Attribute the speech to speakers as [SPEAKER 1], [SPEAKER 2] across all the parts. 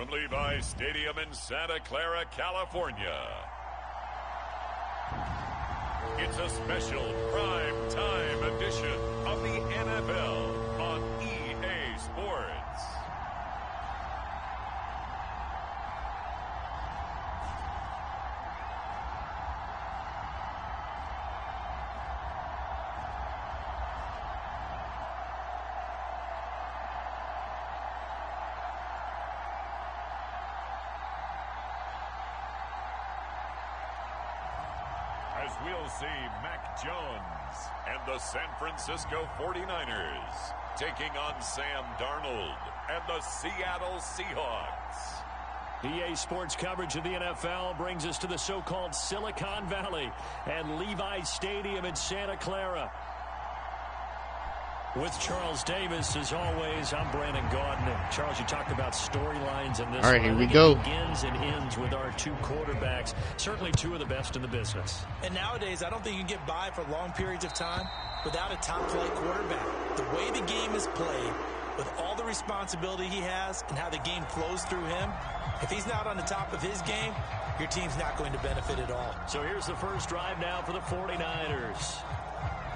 [SPEAKER 1] from Levi's Stadium in Santa Clara, California. It's a special prime time edition of the NFL on EA Sports. As we'll see Mac Jones and the San Francisco 49ers taking on Sam Darnold and the Seattle Seahawks.
[SPEAKER 2] EA Sports coverage of the NFL brings us to the so-called Silicon Valley and Levi's Stadium in Santa Clara. With Charles Davis, as always, I'm Brandon Gaudin. Charles, you talked about storylines in this.
[SPEAKER 3] All right, here we go.
[SPEAKER 2] It begins and ends with our two quarterbacks, certainly two of the best in the business.
[SPEAKER 4] And nowadays, I don't think you can get by for long periods of time without a top-flight quarterback. The way the game is played, with all the responsibility he has and how the game flows through him, if he's not on the top of his game, your team's not going to benefit at all.
[SPEAKER 2] So here's the first drive now for the 49ers.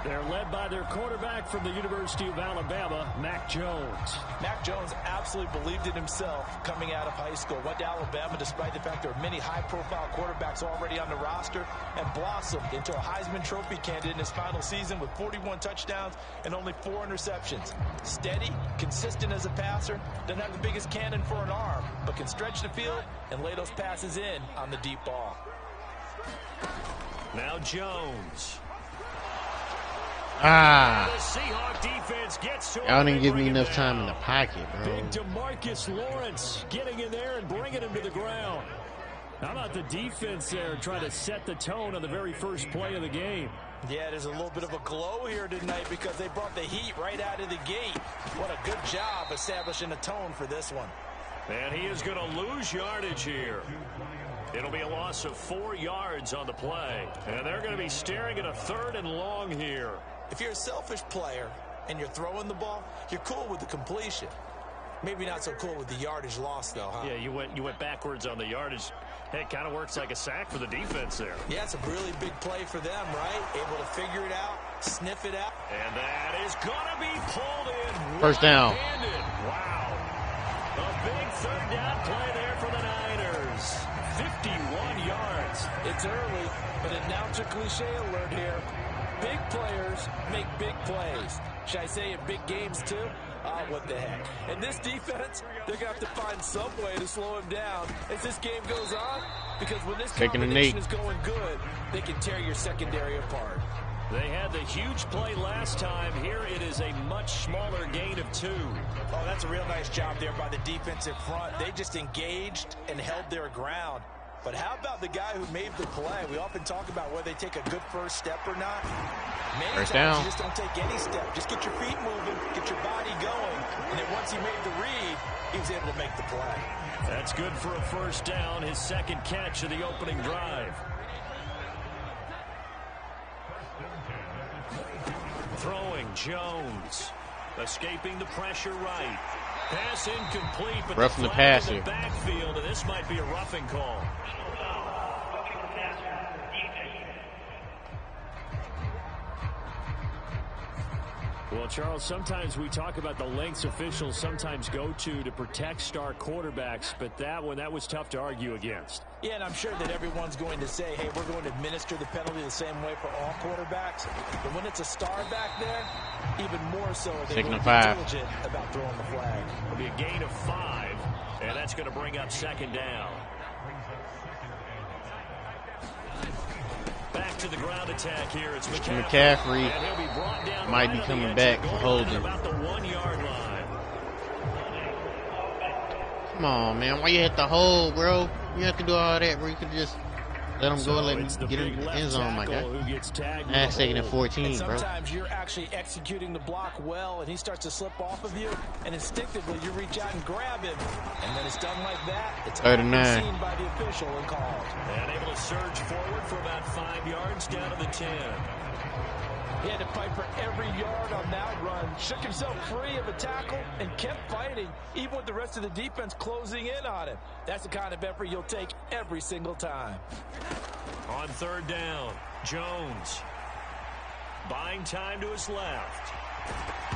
[SPEAKER 2] They're led by their quarterback from the University of Alabama, Mac Jones.
[SPEAKER 4] Mac Jones absolutely believed in himself coming out of high school. Went to Alabama despite the fact there are many high-profile quarterbacks already on the roster, and blossomed into a Heisman Trophy candidate in his final season with 41 touchdowns and only 4 interceptions. Steady, consistent as a passer, doesn't have the biggest cannon for an arm, but can stretch the field and lay those passes in on the deep ball.
[SPEAKER 2] Now Jones.
[SPEAKER 3] Y'all didn't give me enough time in the pocket, bro.
[SPEAKER 2] Big DeMarcus Lawrence getting in there and bringing him to the ground. How about the defense there trying to set the tone on the very first play of the game?
[SPEAKER 4] Yeah, there's a little bit of a glow here tonight because they brought the heat right out of the gate. What a good job establishing a tone for this one.
[SPEAKER 2] And he is going to lose yardage here. It'll be a loss of 4 yards on the play. And they're going to be staring at a 3rd and long here.
[SPEAKER 4] If you're a selfish player and you're throwing the ball, you're cool with the completion. Maybe not so cool with the yardage loss, though, huh?
[SPEAKER 2] Yeah, you went backwards on the yardage. Hey, it kind of works like a sack for the defense there.
[SPEAKER 4] Yeah, it's a really big play for them, right? Able to figure it out, sniff it out.
[SPEAKER 2] And that is going to be pulled in.
[SPEAKER 3] First down.
[SPEAKER 2] Wow. A big 3rd down play there for the Niners. 51 yards.
[SPEAKER 4] It's early, but announcer cliche alert here. Big players make big plays. Should I say in big games too? What the heck. And this defense, they're going to have to find some way to slow him down as this game goes on. Because when this combination is going good, they can tear your secondary apart.
[SPEAKER 2] They had the huge play last time. Here it is a much smaller gain of 2.
[SPEAKER 4] Oh, that's a real nice job there by the defensive front. They just engaged and held their ground. But how about the guy who made the play? We often talk about whether they take a good first step or not. Many times you just don't take any step. Just get your feet moving, get your body going. And then once he made the read, he was able to make the play.
[SPEAKER 2] That's good for a first down, his 2nd catch of the opening drive. Throwing Jones. Escaping the pressure right. Pass incomplete, but
[SPEAKER 3] roughing the passer.
[SPEAKER 2] Backfield, and this might be a roughing call. Well, Charles, sometimes we talk about the lengths officials sometimes go to protect star quarterbacks, but that was tough to argue against.
[SPEAKER 4] Yeah, and I'm sure that everyone's going to say, hey, we're going to administer the penalty the same way for all quarterbacks. But when it's a star back there, even more so, they're going to be diligent about throwing the flag.
[SPEAKER 2] It'll be a gain of 5, and that's going to bring up 2nd down. Back to the ground attack here. It's
[SPEAKER 3] McCaffrey might be coming back for holding.
[SPEAKER 2] About the 1-yard line.
[SPEAKER 3] Come on, man. Why you hit the hole, bro? You have to do all that, bro. You could just Let him go and let me get in the end zone, my guy. That's 2nd and 14, bro.
[SPEAKER 4] Sometimes you're actually executing the block well, and he starts to slip off of you, and instinctively you reach out and grab him. And then it's done like that. It's
[SPEAKER 3] 39.
[SPEAKER 4] seen by the official and called.
[SPEAKER 2] And able to surge forward for about 5 yards down to the 10.
[SPEAKER 4] He had to fight for every yard on that run. Shook himself free of a tackle and kept fighting, even with the rest of the defense closing in on him. That's the kind of effort you'll take every single time.
[SPEAKER 2] On 3rd down, Jones. Buying time to his left.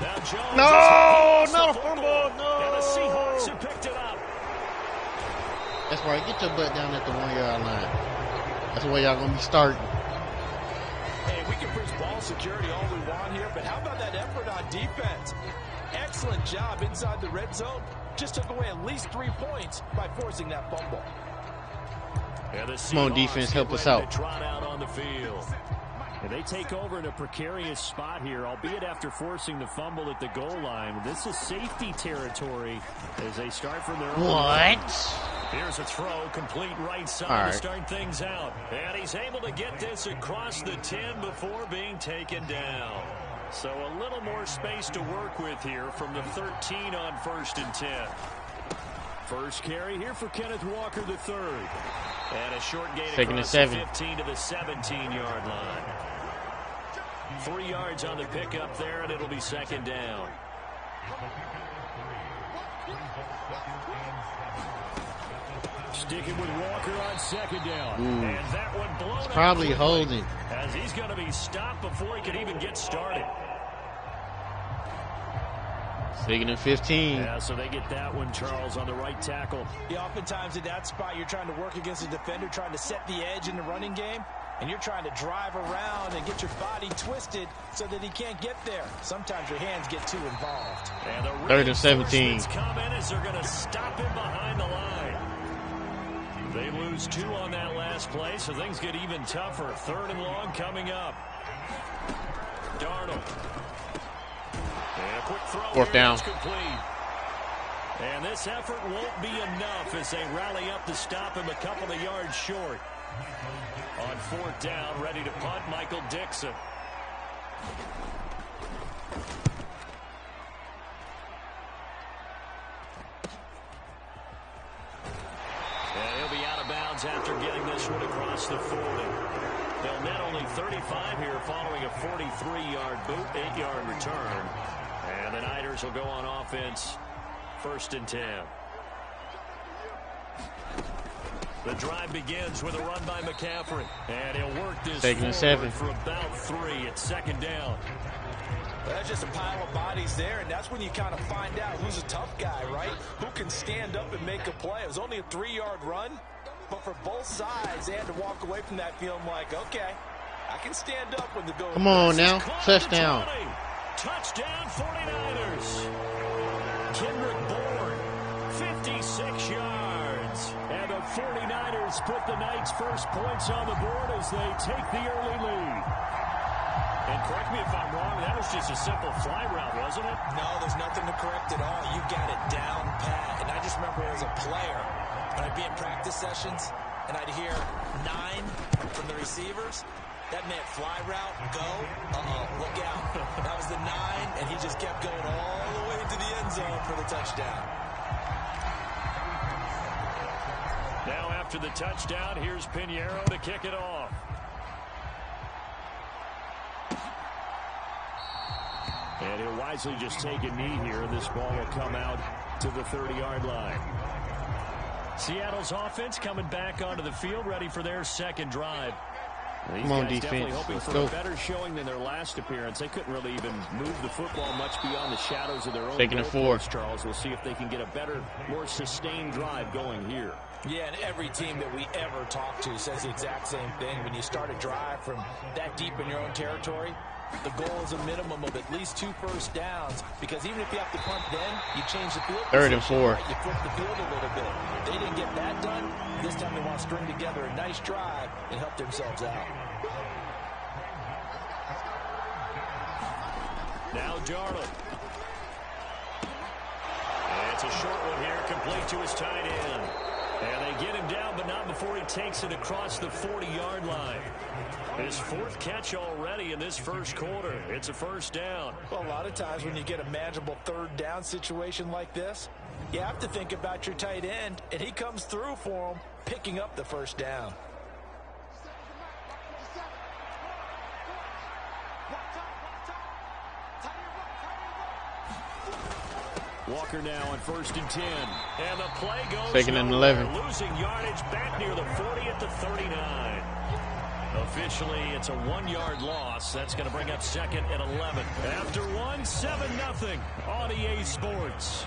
[SPEAKER 2] Now Jones.
[SPEAKER 3] No, not a fumble. No.
[SPEAKER 2] And the Seahawks have picked it up.
[SPEAKER 3] That's right. Get your butt down at the 1-yard line. That's where y'all going to be starting.
[SPEAKER 4] Hey, we can preach ball security all we want here, but how about that effort on defense? Excellent job inside the red zone. Just took away at least 3 points by forcing that fumble.
[SPEAKER 3] Come on, defense, help us out.
[SPEAKER 2] Trot out on the field. And they take over in a precarious spot here, albeit after forcing the fumble at the goal line. This is safety territory as they start from their own.
[SPEAKER 3] What?
[SPEAKER 2] Here's a throw, complete right side to start things out. And he's able to get this across the 10 before being taken down. So a little more space to work with here from the 13 on 1st and 10. First carry here for Kenneth Walker III. And a short gain across the 15 to the 17-yard line. 3 yards on the pickup there, and it'll be 2nd down. Sticking with Walker on 2nd down. And that one blown up.
[SPEAKER 3] Probably holding.
[SPEAKER 2] As he's going to be stopped before he can even get started.
[SPEAKER 3] 2nd and 15.
[SPEAKER 2] Yeah, so they get that one, Charles, on the right tackle.
[SPEAKER 4] Yeah, oftentimes in that spot, you're trying to work against a defender, trying to set the edge in the running game, and you're trying to drive around and get your body twisted so that he can't get there. Sometimes your hands get too involved.
[SPEAKER 2] And the
[SPEAKER 3] 3rd and 17.
[SPEAKER 2] Come in as they're going to stop him behind the line. They lose 2 on that last play, so things get even tougher. 3rd and long coming up. Darnold. And a quick throw.
[SPEAKER 3] 4th down.
[SPEAKER 2] Complete. And this effort won't be enough as they rally up to stop him a couple of yards short. On 4th down, ready to punt, Michael Dixon. And he'll be out of bounds after getting this one across the 40. They'll net only 35 here following a 43-yard boot, 8-yard return. And the Niners will go on offense, 1st and 10. The drive begins with a run by McCaffrey. And he'll work this forward for about 3. It's 2nd down.
[SPEAKER 4] Well, that's just a pile of bodies there, and that's when you kind of find out who's a tough guy, right? Who can stand up and make a play. It was only a 3-yard run, but for both sides, they had to walk away from that feeling like, okay, I can stand up when the goal.
[SPEAKER 3] Come on now, touchdown.
[SPEAKER 2] Touchdown 49ers. Kendrick Bourne, 56 yards. And the 49ers put the Knights' first points on the board as they take the early lead. And correct me if I'm wrong, that was just a simple fly route, wasn't it?
[SPEAKER 4] No, there's nothing to correct at all. You got it down pat. And I just remember as a player, when I'd be in practice sessions, and I'd hear 9 from the receivers. That meant fly route, go, look out. That was the 9, and he just kept going all the way to the end zone for the touchdown.
[SPEAKER 2] Now after the touchdown, here's Pinheiro to kick it off. And he'll wisely just take a knee here. This ball will come out to the 30-yard line. Seattle's offense coming back onto the field, ready for their 2nd drive.
[SPEAKER 3] Come on, defense.
[SPEAKER 2] Hoping
[SPEAKER 3] Let's
[SPEAKER 2] for
[SPEAKER 3] go.
[SPEAKER 2] a better showing than their last appearance. They couldn't really even move the football much beyond the shadows of their own.
[SPEAKER 3] 2nd and 4.
[SPEAKER 2] Charles, we'll see if they can get a better, more sustained drive going here.
[SPEAKER 4] Yeah, and every team that we ever talk to says the exact same thing. When you start a drive from that deep in your own territory, the goal is a minimum of at least 2 first downs, because even if you have to punt then, you change the field
[SPEAKER 3] 3rd and 4.
[SPEAKER 4] right? You flip the field a little bit. They didn't get that done. This time they want to string together a nice drive and help themselves out.
[SPEAKER 2] Now Darnold. And it's a short one here, complete to his tight end. And they get him down, but not before he takes it across the 40-yard line. His 4th catch already in this first quarter. It's a first down.
[SPEAKER 4] Well, a lot of times when you get a manageable 3rd down situation like this, you have to think about your tight end, and he comes through for him, picking up the first down.
[SPEAKER 2] Walker now on 1st and 10. And the play goes
[SPEAKER 3] 2nd and 11.
[SPEAKER 2] Losing yardage back near the 40 at the 39. Officially, it's a 1-yard loss. That's going to bring up 2nd and 11. After 1, 7-0 on EA Sports.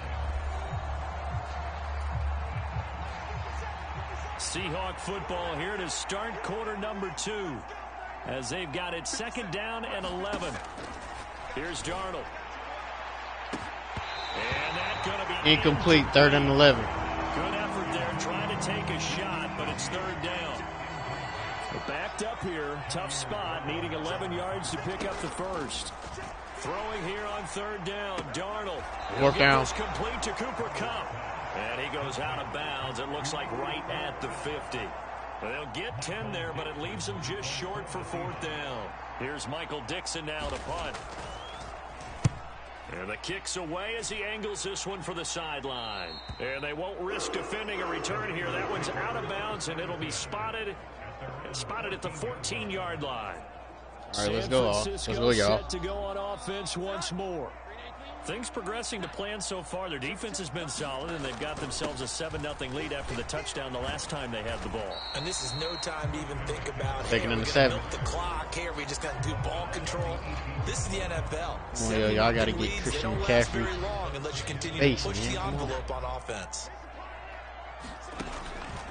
[SPEAKER 2] Seahawk football here to start quarter number 2. As they've got it 2nd down and 11. Here's Darnold. And that's going to be
[SPEAKER 3] incomplete. 3rd and 11.
[SPEAKER 2] Good effort there trying to take a shot, but it's 3rd down. Backed up here. Tough spot. Needing 11 yards to pick up the first. Throwing here on 3rd down. Darnold.
[SPEAKER 3] Fourth down.
[SPEAKER 2] Complete to Cooper Kupp. And he goes out of bounds. It looks like right at the 50. They'll get 10 there, but it leaves them just short for 4th down. Here's Michael Dixon now to punt. And the kick's away as he angles this one for the sideline. And they won't risk defending a return here. That one's out of bounds, and it'll be spotted at the 14-yard line.
[SPEAKER 3] All right, let's go, y'all. Let's go, y'all.
[SPEAKER 2] Set to go on offense once more. Things progressing to plan so far. Their defense has been solid, and they've got themselves a 7-0 lead after the touchdown the last time they had the ball.
[SPEAKER 4] And this is no time to even think about,
[SPEAKER 3] taking
[SPEAKER 4] hey,
[SPEAKER 3] in the
[SPEAKER 4] we
[SPEAKER 3] 7.
[SPEAKER 4] milk the clock here. We just got to do ball control. This is the NFL.
[SPEAKER 3] Well, yeah, y'all got to get Christian McCaffrey
[SPEAKER 4] unless you continue
[SPEAKER 3] face,
[SPEAKER 4] to push
[SPEAKER 3] man.
[SPEAKER 4] the envelope on offense.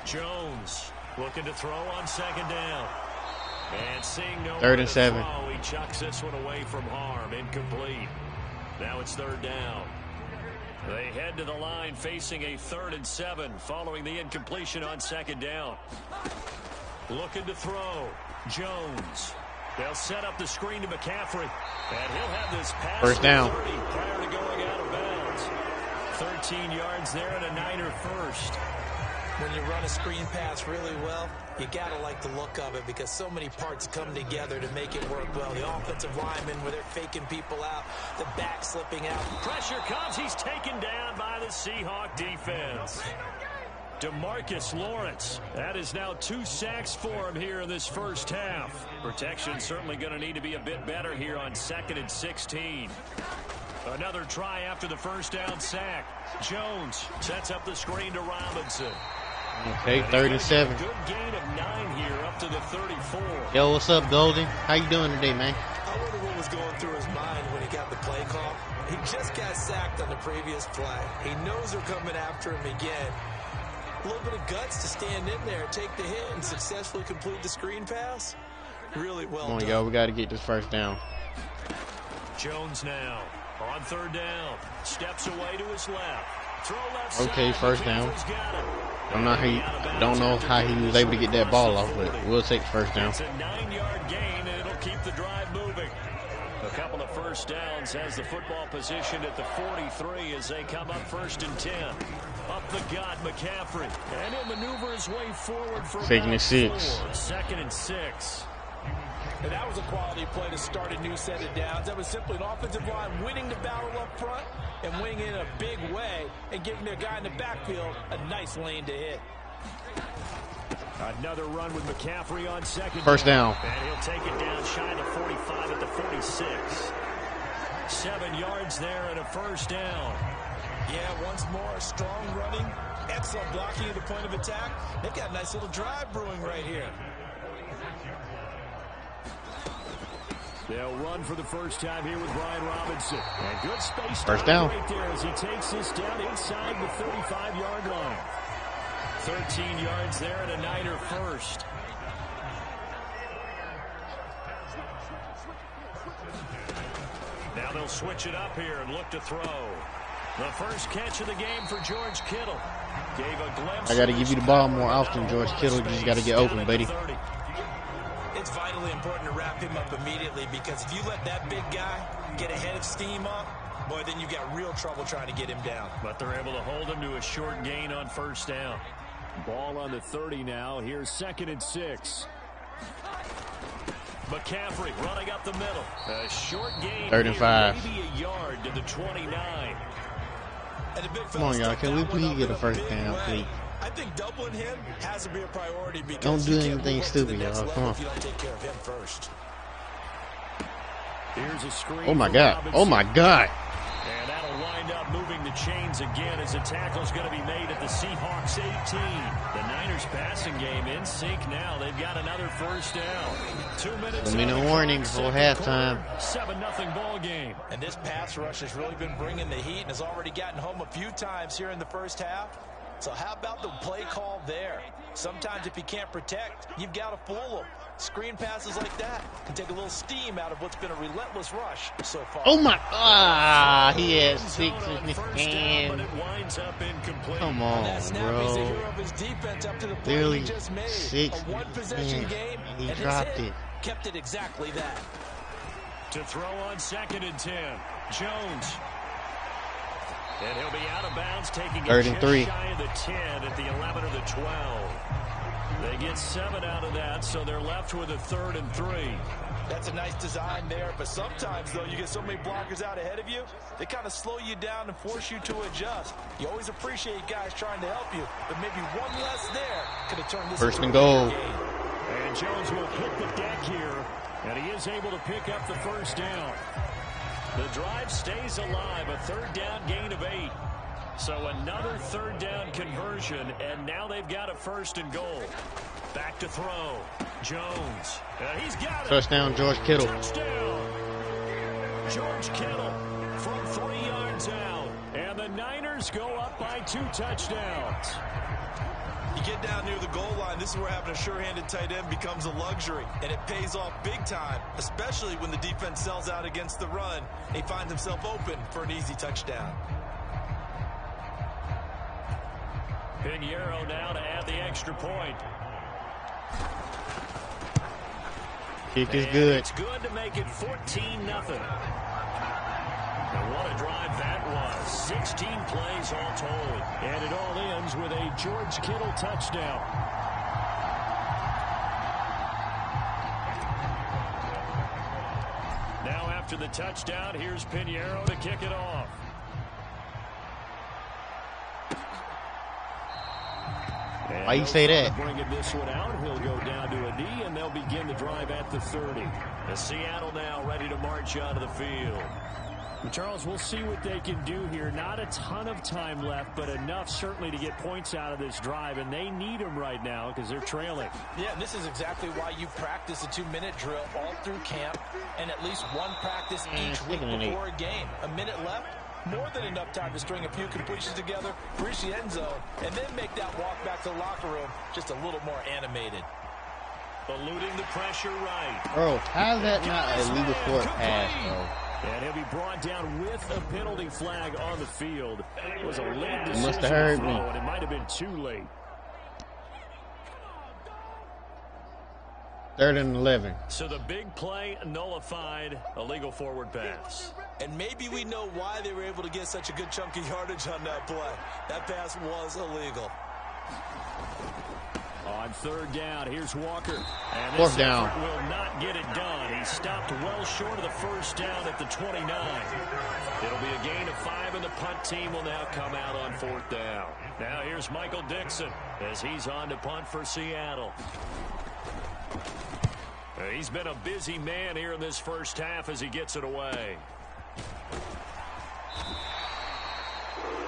[SPEAKER 2] Jones looking to throw on 2nd down. And seeing no
[SPEAKER 3] 3rd and 7.
[SPEAKER 2] throw, he chucks this one away from harm. Incomplete. Now it's 3rd down. They head to the line facing a 3rd and 7 following the incompletion on 2nd down. Looking to throw. Jones. They'll set up the screen to McCaffrey. And he'll have this pass
[SPEAKER 3] first down.
[SPEAKER 2] 30 prior to going out of bounds. 13 yards there and a Niner first.
[SPEAKER 4] When you run a screen pass really well, you got to like the look of it because so many parts come together to make it work well. The offensive linemen, where they're faking people out, the back slipping out.
[SPEAKER 2] Pressure comes. He's taken down by the Seahawk defense. DeMarcus Lawrence. That is now 2 sacks for him here in this first half. Protection certainly going to need to be a bit better here on 2nd and 16. Another try after the first down sack. Jones sets up the screen to Robinson.
[SPEAKER 3] Okay, 3rd and 7.
[SPEAKER 2] Good gain of 9 here up to the 34.
[SPEAKER 3] Yo, what's up, Goldie? How you doing today, man?
[SPEAKER 4] I wonder what was going through his mind when he got the play call. He just got sacked on the previous play. He knows they're coming after him again. A little bit of guts to stand in there, take the hit, and successfully complete the screen pass. Really well done.
[SPEAKER 3] Come on, y'all. We got to get this first down.
[SPEAKER 2] Jones now on 3rd down. Steps away to his left. Throw left
[SPEAKER 3] okay,
[SPEAKER 2] side.
[SPEAKER 3] first down. Don't know how he was able to get that ball off, but we'll take the first down.
[SPEAKER 2] It's a 9-yard gain, and it'll keep the drive moving. A couple of first downs has the football positioned at the 43 as they come up 1st and 10. Up the gut, McCaffrey. And he'll maneuver his way forward for
[SPEAKER 3] 2nd and 6.
[SPEAKER 2] 2nd and 6.
[SPEAKER 4] And that was a quality play to start a new set of downs. That was simply an offensive line winning the battle up front and winning in a big way and giving their guy in the backfield a nice lane to hit.
[SPEAKER 2] Another run with McCaffrey on 2nd.
[SPEAKER 3] First down.
[SPEAKER 2] And he'll take it down shy of 45 at the 46. 7 yards there and a first down.
[SPEAKER 4] Yeah, once more, strong running, excellent blocking at the point of attack. They've got a nice little drive brewing right here.
[SPEAKER 2] They'll run for the first time here with Brian Robinson. And good space
[SPEAKER 3] first down
[SPEAKER 2] right there as he takes this down inside the 35-yard line. 13 yards there and a Niner first. Now they'll switch it up here and look to throw. The first catch of the game for George Kittle. Gave a glimpse.
[SPEAKER 3] I got to give you the ball more often, George Kittle. You just got to get open, buddy.
[SPEAKER 4] It's vitally important to wrap him up immediately because if you let that big guy get ahead of steam up, boy, then you've got real trouble trying to get him down.
[SPEAKER 2] But they're able to hold him to a short gain on first down. Ball on the 30 now. Here's 2nd and 6. McCaffrey running up the middle. A short gain.
[SPEAKER 3] 3rd and 5.
[SPEAKER 2] Maybe a yard to the 29.
[SPEAKER 3] Come on, y'all. Can we please get a first down, please?
[SPEAKER 4] I think doubling him has to be a priority because
[SPEAKER 3] don't do anything stupid, y'all. Come on.
[SPEAKER 4] If you don't take care of him first.
[SPEAKER 2] Here's a screen.
[SPEAKER 3] Oh my God. Oh my God.
[SPEAKER 2] And that'll wind up moving the chains again as the tackle's going to be made at the Seahawks 18. The Niners passing game in sync now. They've got another first down. 2 minutes.
[SPEAKER 3] No warning before halftime.
[SPEAKER 2] 7-0 ball game.
[SPEAKER 4] And this pass rush has really been bringing the heat and has already gotten home a few times here in the first half. So how about the play call there? Sometimes if you can't protect, you've got to fool them. Screen passes like that can take a little steam out of what's been a relentless rush so far.
[SPEAKER 3] Oh my! Ah, he had 6 in his hand. Come on, bro. Literally 6 in he dropped it.
[SPEAKER 4] Kept it exactly that.
[SPEAKER 2] To throw on 2nd and 10. Jones. And he'll be out of bounds, taking it just shy of the 10 at the 11 or the 12. They get 7 out of that, so they're left with a 3rd and 3.
[SPEAKER 4] That's a nice design there, but sometimes, though, you get so many blockers out ahead of you, they kind of slow you down and force you to adjust. You always appreciate guys trying to help you, but maybe one less there could have turned this
[SPEAKER 3] into a game.
[SPEAKER 2] And Jones will hit the deck here, and he is able to pick up the first down. The drive stays alive, a 3rd down gain of 8. So another 3rd down conversion, and now they've got a 1st and goal. Back to throw. Jones. He's got it.
[SPEAKER 3] Touchdown, George Kittle.
[SPEAKER 2] Touchdown. George Kittle from 3 yards out. And the Niners go up by 2 touchdowns.
[SPEAKER 4] You get down near the goal line, this is where having a sure-handed tight end becomes a luxury, and it pays off big time, especially when the defense sells out against the run. He finds himself open for an easy touchdown.
[SPEAKER 2] Pinheiro now to add the extra point.
[SPEAKER 3] Kick is good.
[SPEAKER 2] It's good to make it 14-0. And what a drive that was. 16 plays all told. And it all ends with a George Kittle touchdown. Now after the touchdown, here's Pinheiro to kick it off.
[SPEAKER 3] Why you say that?
[SPEAKER 2] Bringing this one out, he'll go down to a knee, and they'll begin the drive at the 30. The Seattle now ready to march onto the field. Charles, we'll see what they can do here. Not a ton of time left, but enough certainly to get points out of this drive, and they need them right now because they're trailing.
[SPEAKER 4] Yeah, and this is exactly why you practice a 2-minute drill all through camp and at least one practice each week before a game. A minute left, more than enough time to string a few completions together, reach the end zone, and then make that walk back to the locker room just a little more animated.
[SPEAKER 2] Eluding the pressure right.
[SPEAKER 3] Bro, how is that not a legal for a pass, bro?
[SPEAKER 2] And he'll be brought down with a penalty flag on the field. It was a late decision.
[SPEAKER 3] Must have heard me.
[SPEAKER 2] And it might have been too late.
[SPEAKER 3] 3rd and 11.
[SPEAKER 2] So the big play nullified, a legal forward pass.
[SPEAKER 4] And maybe we know why they were able to get such a good chunk of yardage on that play. That pass was illegal.
[SPEAKER 2] On 3rd down, here's Walker. And
[SPEAKER 3] 4th down.
[SPEAKER 2] Will not get it done. He stopped well short of the 1st down at the 29. It'll be a gain of 5, and the punt team will now come out on 4th down. Now here's Michael Dixon as he's on to punt for Seattle. He's been a busy man here in this first half as he gets it away.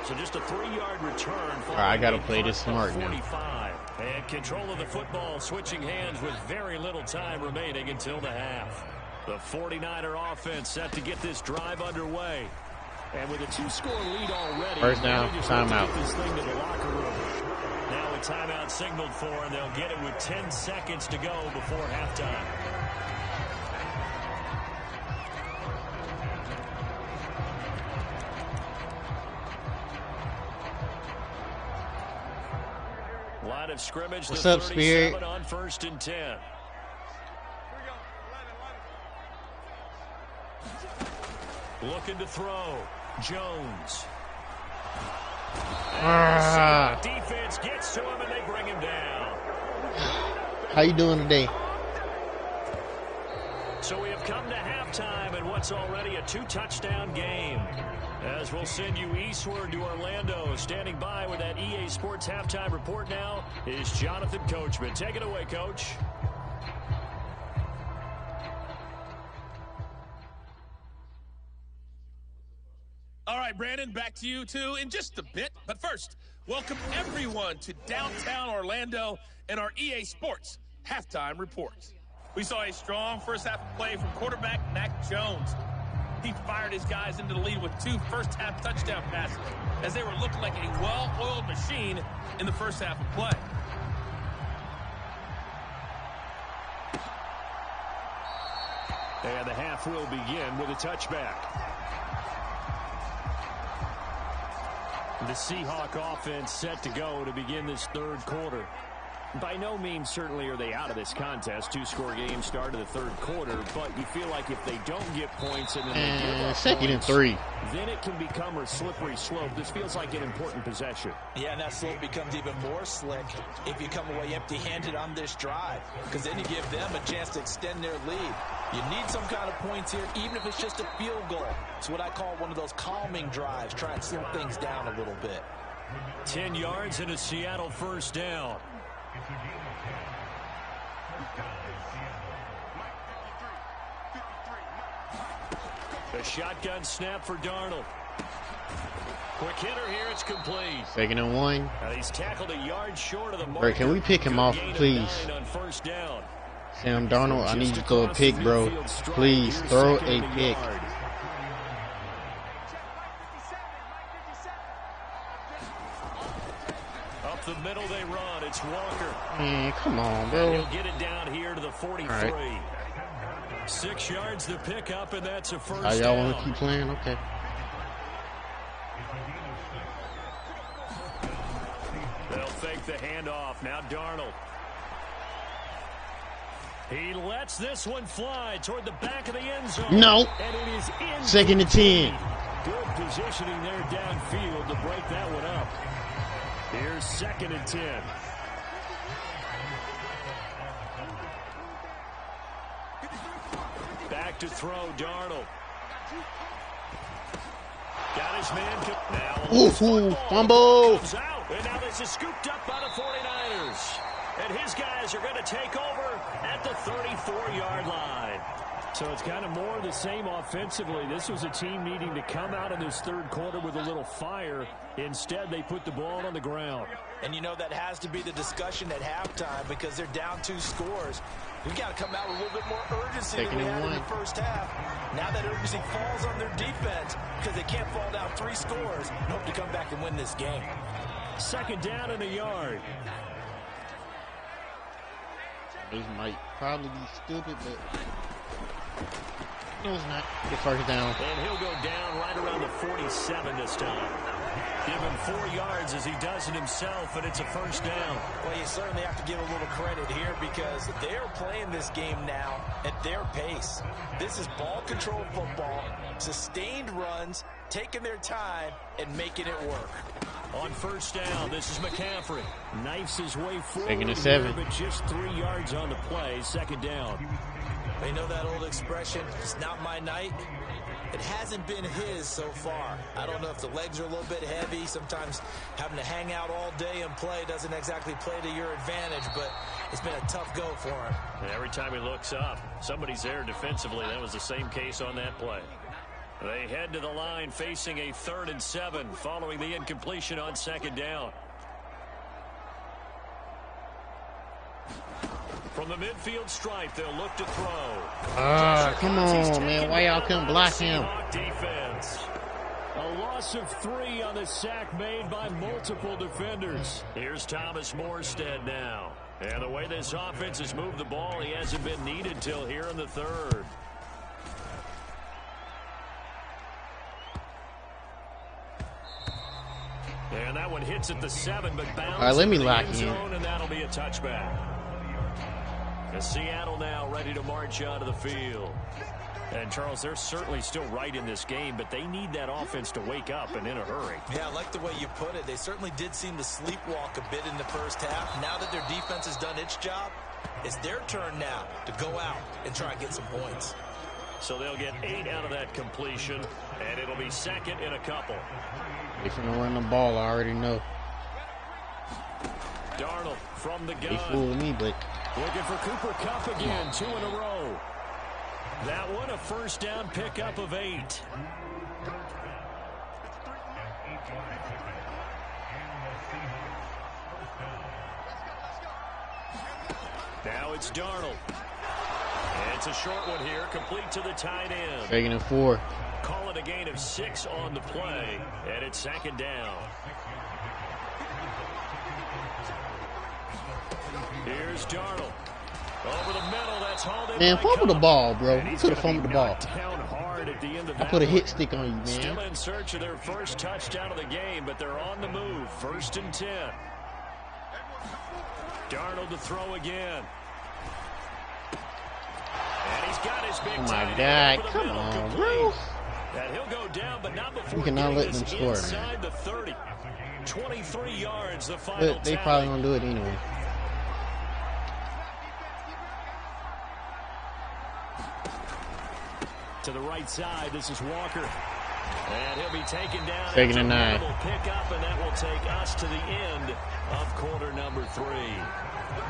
[SPEAKER 2] So just a 3-yard return.
[SPEAKER 3] All right, I got to play this smart now.
[SPEAKER 2] And control of the football, switching hands with very little time remaining until the half. The 49er offense set to get this drive underway. And with a 2-score lead already,
[SPEAKER 3] first down, timeout.
[SPEAKER 2] This thing to the locker room. Now a timeout signaled for, and they'll get it with 10 seconds to go before halftime. Line of scrimmage.
[SPEAKER 3] What's up, Spirit?
[SPEAKER 2] On 1st and 10. Looking to throw. Jones. Defense gets to him, and they bring
[SPEAKER 3] How you doing today?
[SPEAKER 2] So we have come to halftime in what's already a 2-touchdown game. As we'll send you eastward to Orlando. Standing by with that EA Sports halftime report now is Jonathan Coachman. Take it away, Coach.
[SPEAKER 5] All right, Brandon, back to you, too, in just a bit. But first, welcome everyone to downtown Orlando and our EA Sports halftime report. We saw a strong first half of play from quarterback Mac Jones. He fired his guys into the lead with 2 first-half touchdown passes as they were looking like a well-oiled machine in the first half of play.
[SPEAKER 2] And the half will begin with a touchback. The Seahawk offense set to go to begin this third quarter. By no means certainly are they out of this contest. 2-score game start of the third quarter, but you feel like if they don't get points and then they give up
[SPEAKER 3] second
[SPEAKER 2] points,
[SPEAKER 3] and 3.
[SPEAKER 2] then it can become a slippery slope. This feels like an important possession.
[SPEAKER 4] Yeah, and that slope becomes even more slick if you come away empty-handed on this drive, because then you give them a chance to extend their lead. You need some kind of points here, even if it's just a field goal. It's what I call one of those calming drives. Try and slow things down a little bit.
[SPEAKER 2] 10 yards and a Seattle first down. A shotgun snap for Darnold. Quick hitter here, it's complete.
[SPEAKER 3] Second and 1.
[SPEAKER 2] He's tackled a yard short of the mark.
[SPEAKER 3] Bro, can we pick him off, please? Sam Darnold, I need you to throw a pick, bro. Please, throw a pick.
[SPEAKER 2] Up the middle they run. It's Walker.
[SPEAKER 3] Man, come on, bro.
[SPEAKER 2] And he'll get it down here to the 43. Right. 6 yards to pick up, and that's a first down.
[SPEAKER 3] Y'all want to keep playing? Okay.
[SPEAKER 2] They'll fake the handoff. Now Darnold. He lets this one fly toward the back of the end zone.
[SPEAKER 3] No.
[SPEAKER 2] And it is in.
[SPEAKER 3] Second and 10.
[SPEAKER 2] Good positioning there downfield to break that one up. Here's second and 10. Back to throw, Darnold. Got his man. Now
[SPEAKER 3] ooh, fumble.
[SPEAKER 2] Comes out, and now this is scooped up by the 49ers. And his guys are going to take over at the 34-yard line. So it's kind of more of the same offensively. This was a team needing to come out in this third quarter with a little fire. Instead, they put the ball on the ground.
[SPEAKER 4] And you know that has to be the discussion at halftime because they're down 2 scores. We've got to come out with a little bit more urgency than we had in the first half. Now that urgency falls on their defense because they can't fall down 3 scores and hope to come back and win this game.
[SPEAKER 2] Second down in the yard.
[SPEAKER 3] This might probably be stupid, but no, it's not. Get first down.
[SPEAKER 2] And he'll go down right around the 47 this time. Give him 4 yards as he does it himself, and it's a first down.
[SPEAKER 4] Well, you certainly have to give a little credit here because they're playing this game now at their pace. This is ball control football, sustained runs, taking their time, and making it work.
[SPEAKER 2] On first down, this is McCaffrey. Knifes his way forward.
[SPEAKER 3] Second and 7.
[SPEAKER 2] But just 3 yards on the play. Second down.
[SPEAKER 4] They know that old expression, it's not my night. It hasn't been his so far. I don't know if the legs are a little bit heavy. Sometimes having to hang out all day and play doesn't exactly play to your advantage, but it's been a tough go for him.
[SPEAKER 2] And every time he looks up, somebody's there defensively. That was the same case on that play. They head to the line facing a 3rd and 7 following the incompletion on second down. From the midfield stripe, they'll look to throw.
[SPEAKER 3] Come on, man. Why y'all couldn't block him?
[SPEAKER 2] Defense. A loss of 3 on the sack made by multiple defenders. Here's Thomas Morstead now. And the way this offense has moved the ball, he hasn't been needed till here in the 3rd. And that one hits at the 7, but bounces.
[SPEAKER 3] All right, let me lock in.
[SPEAKER 2] And that'll be a touchback. And Seattle now ready to march out of the field. And, Charles, they're certainly still right in this game, but they need that offense to wake up and in a hurry.
[SPEAKER 4] Yeah, I like the way you put it. They certainly did seem to sleepwalk a bit in the first half. Now that their defense has done its job, it's their turn now to go out and try and get some points.
[SPEAKER 2] So they'll get 8 out of that completion, and it'll be second in a couple.
[SPEAKER 3] If you're going to run the ball, I already know.
[SPEAKER 2] Darnold from the gun.
[SPEAKER 3] They fooled me, but...
[SPEAKER 2] Looking for Cooper Kupp again, 2 in a row. That one a first down pickup of 8. Now it's Darnold. It's a short one here, complete to the tight end.
[SPEAKER 3] Taking it 4.
[SPEAKER 2] Call it a gain of 6 on the play, and it's second down. Here's Darnold. Over the middle, that's hauled in.
[SPEAKER 3] Man, fumble the ball, bro. You could have fumbled the ball. I put a hit stick on you, man.
[SPEAKER 2] Still in search of their first touchdown of the game, but they're on the move. 1st and 10. Darnold to throw again. And he's got his big
[SPEAKER 3] my God, come on, bro.
[SPEAKER 2] And he'll go down, but not before
[SPEAKER 3] we cannot let them score,
[SPEAKER 2] inside
[SPEAKER 3] man.
[SPEAKER 2] the 30. 23 yards, the final
[SPEAKER 3] But they probably gonna do it anyway.
[SPEAKER 2] To the right side, this is Walker. And he'll be taken down.
[SPEAKER 3] Taking a 9.
[SPEAKER 2] Pick up, and that will take us to the end of quarter number 3.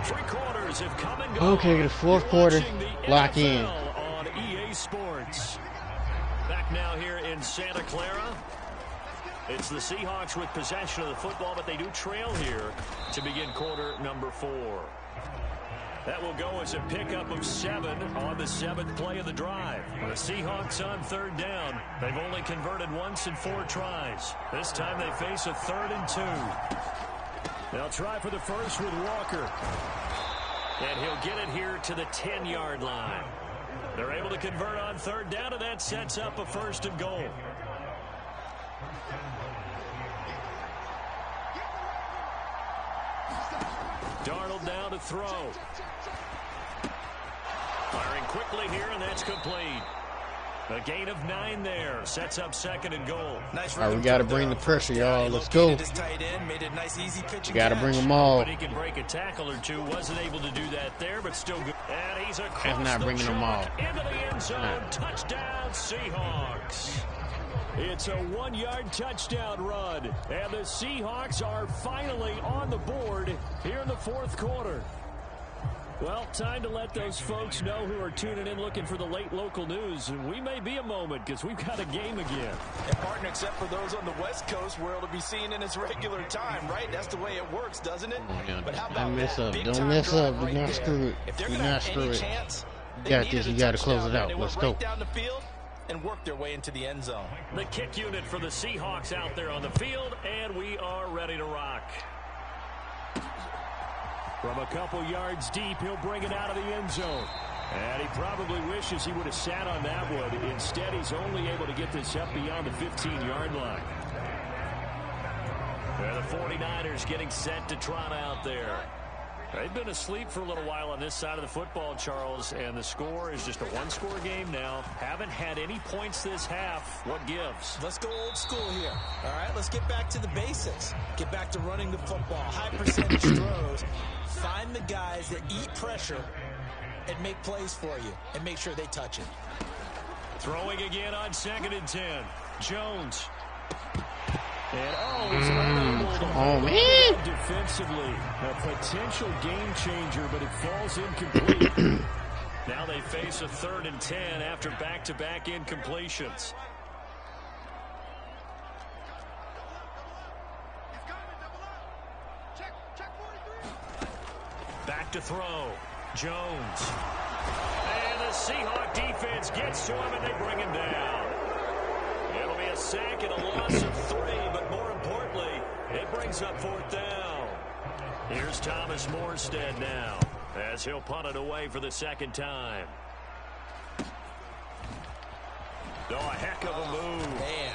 [SPEAKER 2] 3 quarters have come and gone.
[SPEAKER 3] Okay, the 4th quarter, lock in.
[SPEAKER 2] On EA Sports. Back now here in Santa Clara. It's the Seahawks with possession of the football, but they do trail here to begin quarter number 4. That will go as a pickup of 7 on the 7th play of the drive. The Seahawks on 3rd down. They've only converted once in 4 tries. This time they face a 3rd and 2. They'll try for the first with Walker. And he'll get it here to the 10-yard line. They're able to convert on 3rd down, and that sets up a 1st and goal. Darnold now to throw. Firing quickly here, and that's complete. A gain of 9 there. Sets up 2nd and goal.
[SPEAKER 4] Nice.
[SPEAKER 3] All right, we got to bring the pressure, y'all. Let's go. We got to bring them all.
[SPEAKER 2] But he can break a tackle or 2. Wasn't able to do that there, but still good. And he's across
[SPEAKER 3] That's not bringing them all.
[SPEAKER 2] Into the end zone. Touchdown, Seahawks. It's a 1-yard touchdown run. And the Seahawks are finally on the board here in the 4th quarter. Well, time to let those folks know who are tuning in looking for the late local news. We may be a moment because we've got a game again.
[SPEAKER 4] And, partner, except for those on the West Coast, where it'll be seen in its regular time, right? That's the way it works, doesn't it? But how about
[SPEAKER 3] don't mess
[SPEAKER 4] that?
[SPEAKER 3] up.
[SPEAKER 4] Big
[SPEAKER 3] Don't mess up.
[SPEAKER 4] right
[SPEAKER 3] Do not
[SPEAKER 4] there.
[SPEAKER 3] screw it.
[SPEAKER 4] If they're
[SPEAKER 3] Do
[SPEAKER 4] gonna
[SPEAKER 3] not
[SPEAKER 4] have
[SPEAKER 3] screw
[SPEAKER 4] any
[SPEAKER 3] it.
[SPEAKER 4] chance,
[SPEAKER 3] You
[SPEAKER 4] they
[SPEAKER 3] got
[SPEAKER 4] needed
[SPEAKER 3] this.
[SPEAKER 4] a
[SPEAKER 3] You got to close
[SPEAKER 4] touchdown,
[SPEAKER 3] it out.
[SPEAKER 4] and they
[SPEAKER 3] Let's
[SPEAKER 4] went
[SPEAKER 3] go.
[SPEAKER 4] right down the field and work their way into the end zone.
[SPEAKER 2] The kick unit for the Seahawks out there on the field, and we are ready to rock. From a couple yards deep, he'll bring it out of the end zone. And he probably wishes he would have sat on that one. Instead, he's only able to get this up beyond the 15-yard line. And the 49ers getting set to trot out there. They've been asleep for a little while on this side of the football, Charles, and the score is just a 1-score game now. Haven't had any points this half. What gives?
[SPEAKER 4] Let's go old school here. All right, let's get back to the basics. Get back to running the football. High percentage throws. Find the guys that eat pressure and make plays for you and make sure they touch it.
[SPEAKER 2] Throwing again on 2nd and 10. Jones. And he's unable to hold
[SPEAKER 3] man.
[SPEAKER 2] defensively. A potential game changer, but it falls incomplete. Now they face a 3rd and 10 after back-to-back incompletions. Back to throw. Jones. And the Seahawk defense gets to him, and they bring him down. It'll be a sack and a loss of 3, but more importantly, it brings up 4th down. Here's Thomas Morstead now, as he'll punt it away for the 2nd time. Oh, a heck of a move.
[SPEAKER 4] Man.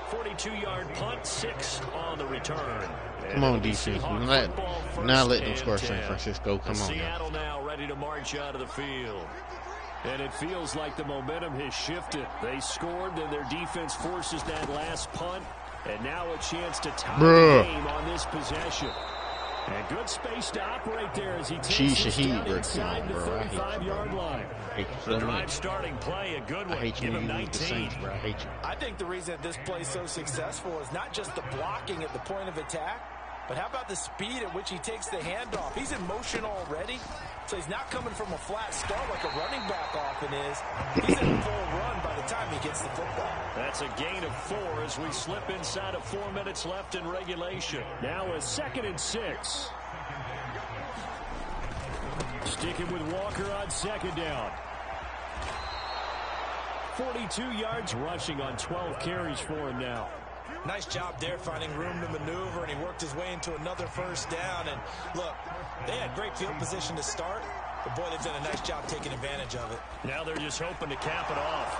[SPEAKER 2] 42-yard punt, 6 on the return.
[SPEAKER 3] Come on, defense. Not let them score San Francisco. Come on.
[SPEAKER 2] Seattle now ready to march out of the field. And it feels like the momentum has shifted. They scored, and their defense forces that last punt. And now a chance to tie the game on this possession. And good space to operate there as he takes this down inside the 35-yard line. The drive starting play, a good one. Give him 19.
[SPEAKER 4] I think the reason this play is so successful is not just the blocking at the point of attack, but how about the speed at which he takes the handoff? He's in motion already, so he's not coming from a flat start like a running back often is. He's in a full run by the time he gets the football.
[SPEAKER 2] That's a gain of 4 as we slip inside of 4 minutes left in regulation. Now a 2nd and 6. Sticking with Walker on 2nd down. 42 yards rushing on 12 carries for him now.
[SPEAKER 4] Nice job there finding room to maneuver, and he worked his way into another first down. And look, they had great field position to start, but boy, they've done a nice job taking advantage of it.
[SPEAKER 2] Now they're just hoping to cap it off.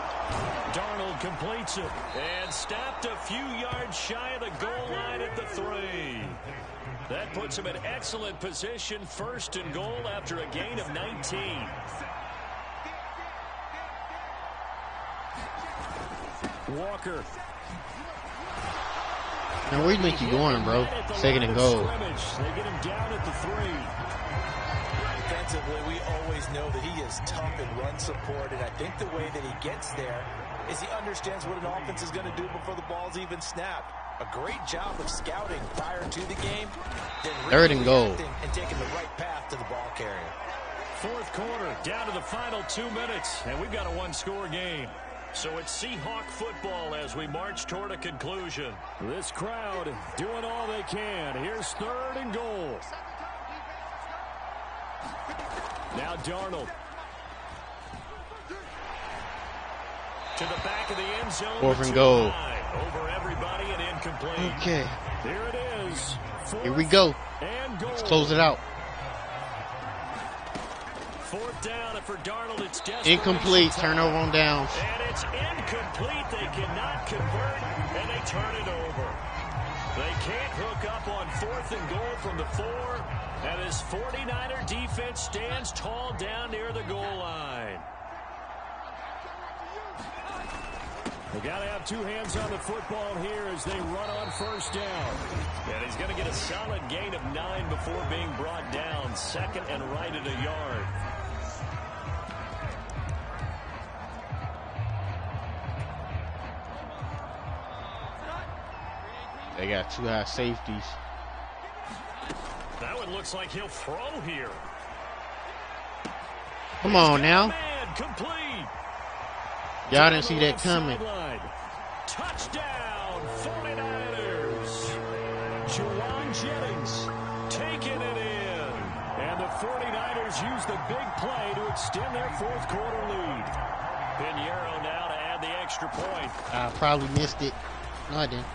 [SPEAKER 2] Darnold completes it and stopped a few yards shy of the goal line at the 3. That puts him in excellent position, 1st and goal after a gain of 19. Walker.
[SPEAKER 3] Now where do you think you're going, bro? 2nd and goal.
[SPEAKER 2] They get him down at the 3.
[SPEAKER 4] Defensively, we always know that he is tough in run support, and I think the way that he gets there is he understands what an offense is going to do before the ball's even snapped. A great job of scouting prior to the game, then
[SPEAKER 3] 3rd and goal,
[SPEAKER 4] and taking the right path to the ball carrier.
[SPEAKER 2] 4th quarter, down to the final 2 minutes, and we've got a 1-score game. So it's Seahawk football as we march toward a conclusion. This crowd doing all they can. Here's 3rd and goal. Now Darnold. To the back of the end zone.
[SPEAKER 3] 4th and goal.
[SPEAKER 2] Over everybody and incomplete.
[SPEAKER 3] Okay.
[SPEAKER 2] Here it is.
[SPEAKER 3] Here we go.
[SPEAKER 2] And goal.
[SPEAKER 3] Let's close it out.
[SPEAKER 2] 4th down, and for Darnold, it's
[SPEAKER 3] incomplete. Turnover on downs.
[SPEAKER 2] And it's incomplete. They cannot convert, and they turn it over. They can't hook up on 4th and goal from the 4, and this 49er defense stands tall down near the goal line. They got to have 2 hands on the football here as they run on 1st down. And he's going to get a solid gain of 9 before being brought down. 2nd and right at a yard.
[SPEAKER 3] They got 2 high safeties.
[SPEAKER 2] That one looks like he'll throw here.
[SPEAKER 3] Come on now.
[SPEAKER 2] Man, complete.
[SPEAKER 3] Y'all didn't see that coming.
[SPEAKER 2] Touchdown, 49ers. Juwan Jennings taking it in. And the 49ers use the big play to extend their 4th quarter lead. Pinheiro now to add the extra point.
[SPEAKER 3] I probably missed it. No, I didn't.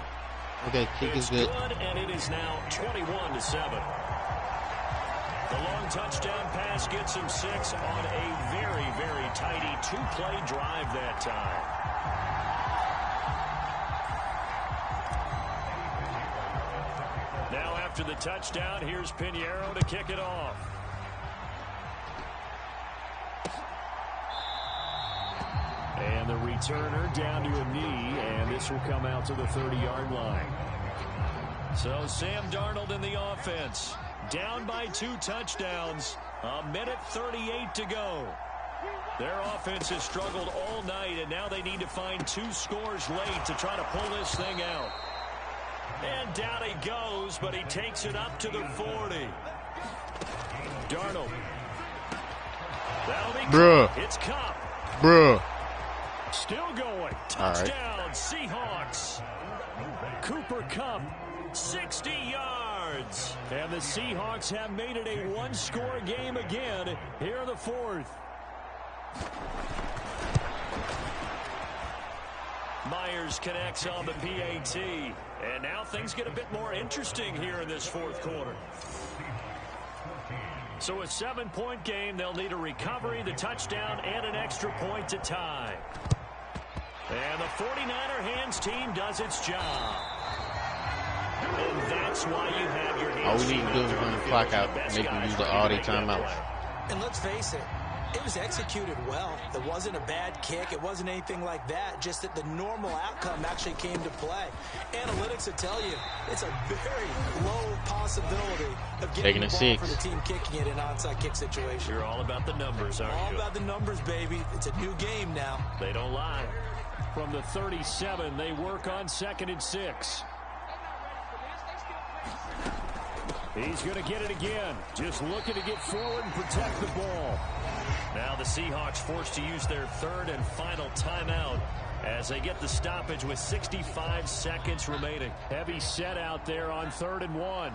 [SPEAKER 3] Okay, kick is good.
[SPEAKER 2] And it is now 21-7. The long touchdown pass gets him 6 on a very, very tidy 2-play drive that time. Now after the touchdown, here's Pinheiro to kick it off. And the returner down to a knee, and this will come out to the 30-yard line. So Sam Darnold in the offense. Down by 2 touchdowns. 1:38 to go. Their offense has struggled all night, and now they need to find 2 scores late to try to pull this thing out. And down he goes, but he takes it up to the 40. Darnold. That'll be
[SPEAKER 3] Bruh.
[SPEAKER 2] Cup. It's Cup.
[SPEAKER 3] Bruh.
[SPEAKER 2] Still going. Touchdown, Seahawks. Cooper Kupp, 60 yards. And the Seahawks have made it a 1-score game again here in the 4th. Myers connects on the PAT. And now things get a bit more interesting here in this 4th quarter. So a 7-point game, they'll need a recovery, the touchdown, and an extra point to tie. And the 49er hands team does its job. And that's why you have your hands.
[SPEAKER 3] All we need to do is run the clock out, make them use all their timeouts.
[SPEAKER 4] And let's face it, It was executed well. It wasn't a bad kick. It wasn't anything like that. Just that the normal outcome actually came to play. Analytics will tell you it's a very low possibility of getting the ball for the team kicking it in an onside kick situation.
[SPEAKER 2] You're all about the numbers, aren't you?
[SPEAKER 4] All about the numbers, baby. It's a new game now.
[SPEAKER 2] They don't lie. From the 37, they work on 2nd and 6. He's going to get it again. Just looking to get forward and protect the ball. Now the Seahawks forced to use their 3rd and final timeout as they get the stoppage with 65 seconds remaining. Heavy set out there on 3rd and 1.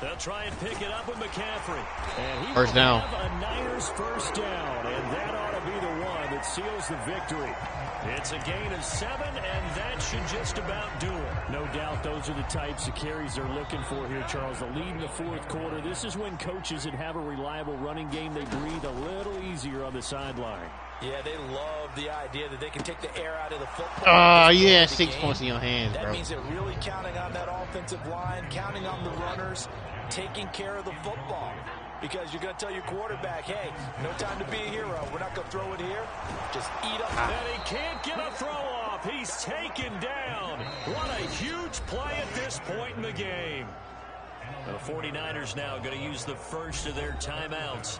[SPEAKER 2] They'll try and pick it up with McCaffrey. And he
[SPEAKER 3] first down.
[SPEAKER 2] Have a Niners first down, and that ought to be the one that seals the victory. It's a gain of 7, and that should just about do it. No doubt those are the types of carries they're looking for here, Charles. The lead in the 4th quarter. This is when coaches that have a reliable running game, they breathe a little easier on the sideline.
[SPEAKER 4] Yeah, they love the idea that they can take the air out of the football.
[SPEAKER 3] Oh, yeah, 6 points in your hands, bro.
[SPEAKER 4] That means they're really counting on that offensive line, counting on the runners, taking care of the football. Because you're going to tell your quarterback, hey, no time to be a hero. We're not going to throw it here. Just eat up.
[SPEAKER 2] And he can't get a throw off. He's taken down. What a huge play at this point in the game. The 49ers now going to use the first of their timeouts.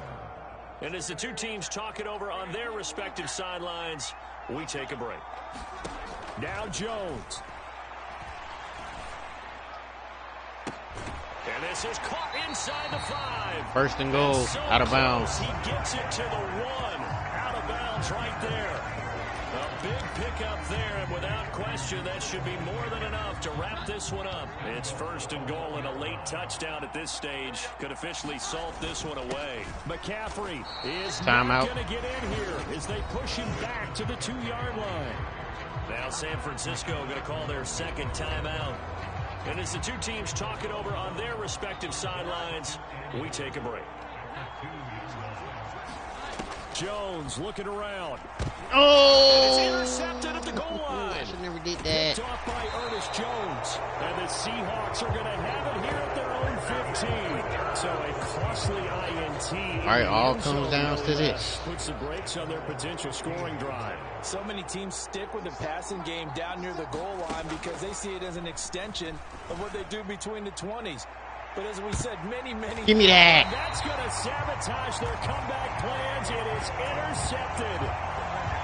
[SPEAKER 2] And as the two teams talk it over on their respective sidelines, we take a break. Now Jones. And this is caught inside the 5.
[SPEAKER 3] First and goal, so out of bounds.
[SPEAKER 2] He gets it to the 1. Out of bounds right there. A big pickup there, and without question, that should be more than enough to wrap this one up. It's 1st and goal, and a late touchdown at this stage could officially salt this one away. McCaffrey is not going to get in here as they push him back to the 2-yard line. Now San Francisco going to call their 2nd timeout. And as the two teams talk it over on their respective sidelines, we take a break. Jones looking around.
[SPEAKER 3] Oh!
[SPEAKER 2] It's intercepted at the goal line.
[SPEAKER 3] I should never did that.
[SPEAKER 2] Picked off by Ernest Jones. And the Seahawks are going to have it here at their own 15. So a costly INT.
[SPEAKER 3] All right, all comes down to this.
[SPEAKER 2] Puts the brakes on their potential scoring drive.
[SPEAKER 4] So many teams stick with the passing game down near the goal line because they see it as an extension of what they do between the 20s. But as we said, many
[SPEAKER 3] give me that.
[SPEAKER 2] That's going to sabotage their comeback plans. It is intercepted.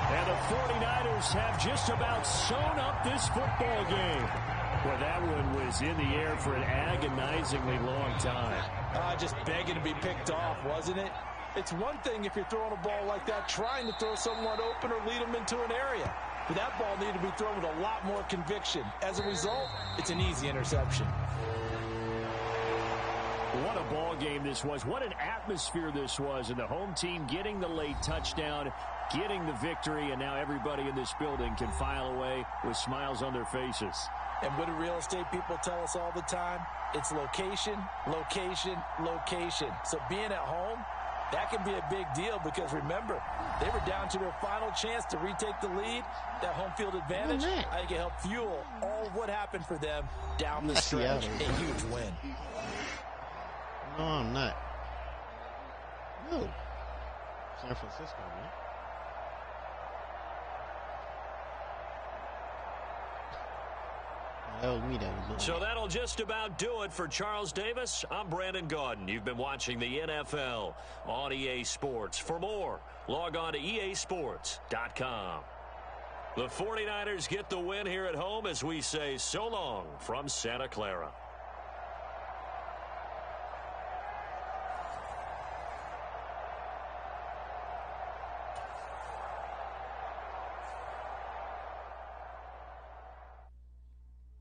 [SPEAKER 2] And the 49ers have just about sewn up this football game. Well, that one was in the air for an agonizingly long time.
[SPEAKER 4] Just begging to be picked off, wasn't it? It's one thing if you're throwing a ball like that, trying to throw someone open or lead them into an area. But that ball needed to be thrown with a lot more conviction. As a result, it's an easy interception.
[SPEAKER 2] What a ball game this was. What an atmosphere this was. And the home team getting the late touchdown, getting the victory, and now everybody in this building can file away with smiles on their faces.
[SPEAKER 4] And what do real estate people tell us all the time? It's location, location, location. So being at home, that can be a big deal because, remember, they were down to their final chance to retake the lead. That home field advantage, I think it helped fuel all of what happened for them down the stretch. A huge win.
[SPEAKER 3] No, I'm not. No. San Francisco, man. That was me that was doing.
[SPEAKER 2] So that'll just about do it for Charles Davis. I'm Brandon Gaudin. You've been watching the NFL on EA Sports. For more, log on to easports.com. The 49ers get the win here at home as we say so long from Santa Clara.